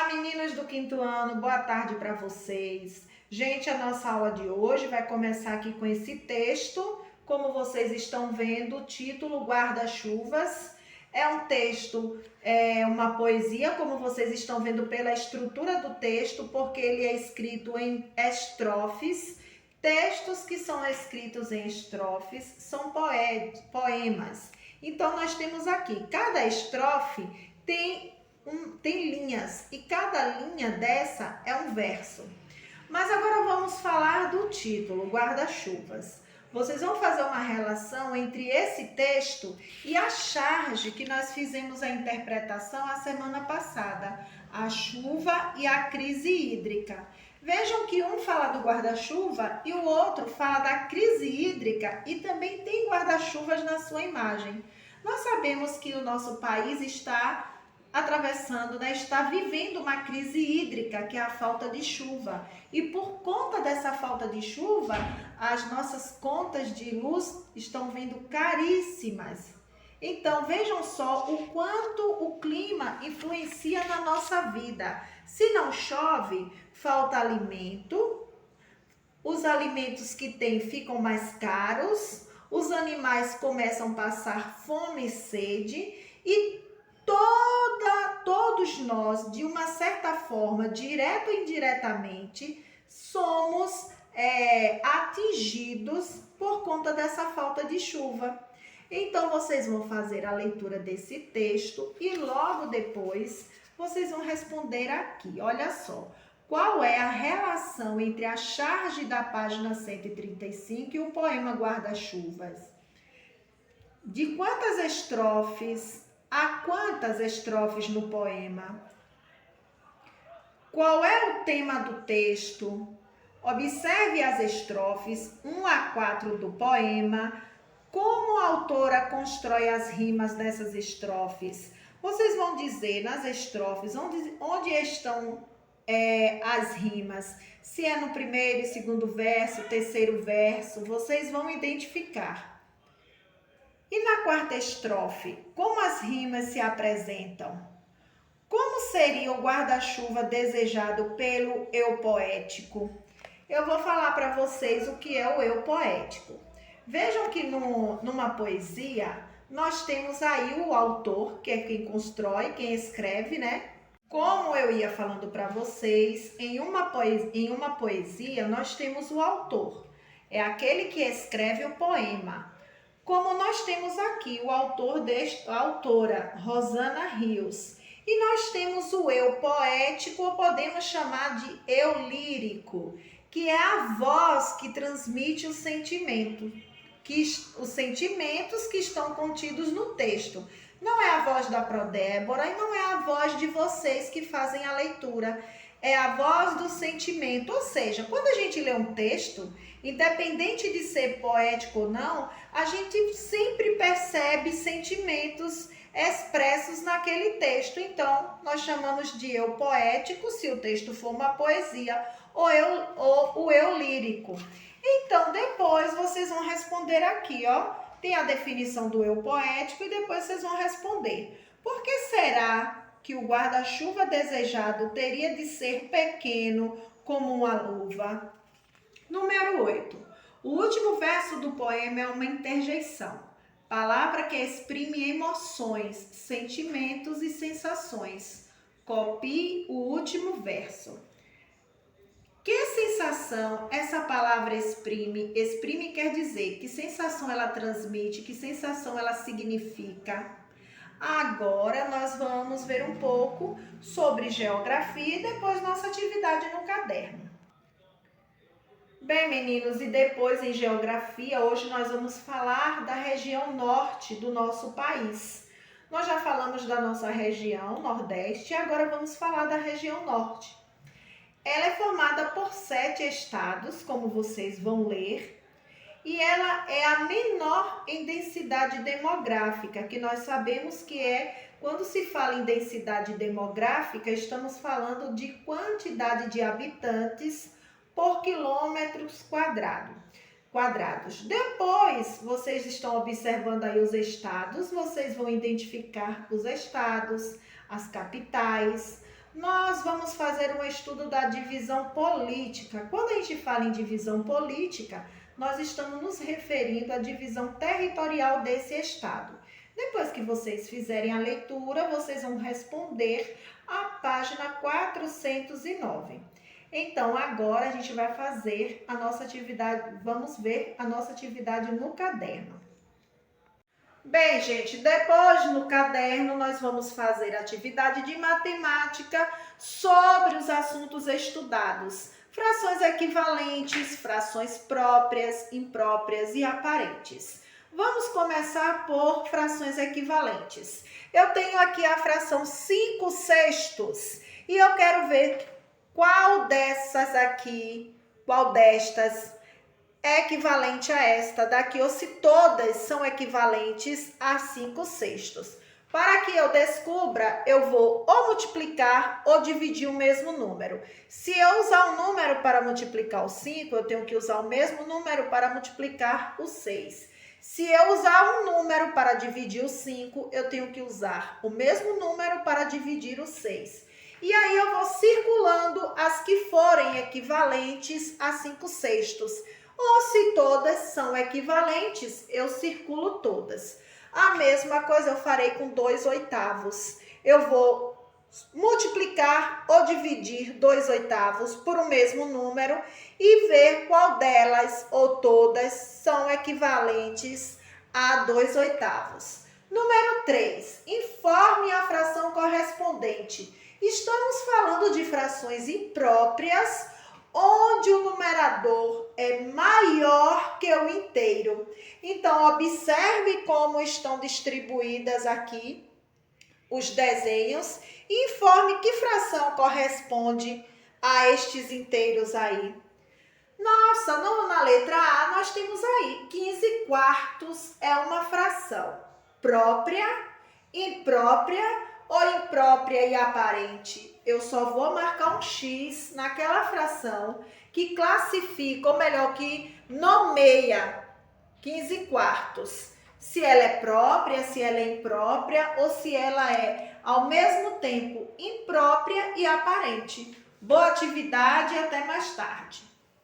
Olá, meninos do quinto ano, boa tarde para vocês. Gente, a nossa aula de hoje vai começar aqui com esse texto. Como vocês estão vendo, o título Guarda-chuvas. É um texto, uma poesia, como vocês estão vendo pela estrutura do texto, porque ele é escrito em estrofes. Textos que são escritos em estrofes são poemas. Então, nós temos aqui, cada estrofe tem linhas e cada linha dessa é um verso. Mas agora vamos falar do título, Guarda-chuvas. Vocês vão fazer uma relação entre esse texto e a charge que nós fizemos a interpretação a semana passada, a chuva e a crise hídrica. Vejam que um fala do guarda-chuva e o outro fala da crise hídrica e também tem guarda-chuvas na sua imagem. Nós sabemos que o nosso país está atravessando, está vivendo uma crise hídrica, que é a falta de chuva. E por conta dessa falta de chuva, as nossas contas de luz estão vindo caríssimas. Então, vejam só o quanto o clima influencia na nossa vida. Se não chove, falta alimento, os alimentos que tem ficam mais caros, os animais começam a passar fome e sede e todos nós, de uma certa forma, direto ou indiretamente, somos atingidos por conta dessa falta de chuva. Então, vocês vão fazer a leitura desse texto e logo depois vocês vão responder aqui. Olha só, qual é a relação entre a charge da página 135 e o poema Guarda-chuvas? De quantas estrofes? Há quantas estrofes no poema? Qual é o tema do texto? Observe as estrofes 1 a 4 do poema. Como a autora constrói as rimas dessas estrofes? Vocês vão dizer nas estrofes onde estão as rimas. Se é no primeiro e segundo verso, terceiro verso, vocês vão identificar. E na quarta estrofe, como as rimas se apresentam? Como seria o guarda-chuva desejado pelo eu poético? Eu vou falar para vocês o que é o eu poético. Vejam que numa poesia, nós temos aí o autor, que é quem constrói, quem escreve, né? Como eu ia falando para vocês, em uma poesia, nós temos o autor. É aquele que escreve o poema. Como nós temos aqui o autor a autora, Rosana Rios. E nós temos o eu poético, ou podemos chamar de eu lírico, que é a voz que transmite o sentimento, os sentimentos que estão contidos no texto. Não é a voz da Prodébora e não é a voz de vocês que fazem a leitura. É a voz do sentimento, ou seja, quando a gente lê um texto, independente de ser poético ou não, a gente sempre percebe sentimentos expressos naquele texto. Então, nós chamamos de eu poético, se o texto for uma poesia, ou o eu lírico. Então, depois vocês vão responder aqui, ó. Tem a definição do eu poético e depois vocês vão responder. Por que será que o guarda-chuva desejado teria de ser pequeno como uma luva? Número 8. O último verso do poema é uma interjeição, palavra que exprime emoções, sentimentos e sensações. Copie o último verso. Que sensação essa palavra exprime? Exprime quer dizer que sensação ela transmite, que sensação ela significa. Agora nós vamos ver um pouco sobre geografia e depois nossa atividade no caderno. Bem, meninos, e depois em geografia, hoje nós vamos falar da região norte do nosso país. Nós já falamos da nossa região nordeste e agora vamos falar da região norte. Ela é formada por 7 estados, como vocês vão ler, e ela é a menor em densidade demográfica, que nós sabemos que quando se fala em densidade demográfica, estamos falando de quantidade de habitantes por quilômetros quadrados. Depois, vocês estão observando aí os estados, vocês vão identificar os estados, as capitais. Nós vamos fazer um estudo da divisão política. Quando a gente fala em divisão política, nós estamos nos referindo à divisão territorial desse estado. Depois que vocês fizerem a leitura, vocês vão responder a página 409. Então, agora a gente vai fazer a nossa atividade, vamos ver a nossa atividade no caderno. Bem, gente, depois no caderno nós vamos fazer atividade de matemática sobre os assuntos estudados. Frações equivalentes, frações próprias, impróprias e aparentes. Vamos começar por frações equivalentes. Eu tenho aqui a fração 5/6 e eu quero ver qual destas é equivalente a esta daqui, ou se todas são equivalentes a 5/6. Para que eu descubra, eu vou ou multiplicar ou dividir o mesmo número. Se eu usar um número para multiplicar o 5, eu tenho que usar o mesmo número para multiplicar o 6. Se eu usar um número para dividir o 5, eu tenho que usar o mesmo número para dividir o 6. E aí eu vou circulando as que forem equivalentes a 5/6. Ou se todas são equivalentes, eu circulo todas. A mesma coisa eu farei com 2/8. Eu vou multiplicar ou dividir 2/8 por o mesmo número e ver qual delas ou todas são equivalentes a 2/8. Número 3. Informe a fração correspondente. Estamos falando de frações impróprias, onde o numerador é maior que o inteiro. Então, observe como estão distribuídas aqui os desenhos e informe que fração corresponde a estes inteiros aí. Nossa, na letra A nós temos aí 15/4 é uma fração própria, imprópria ou imprópria e aparente. Eu só vou marcar um X naquela fração que classifica, ou melhor, que nomeia 15/4. Se ela é própria, se ela é imprópria ou se ela é, ao mesmo tempo, imprópria e aparente. Boa atividade e até mais tarde.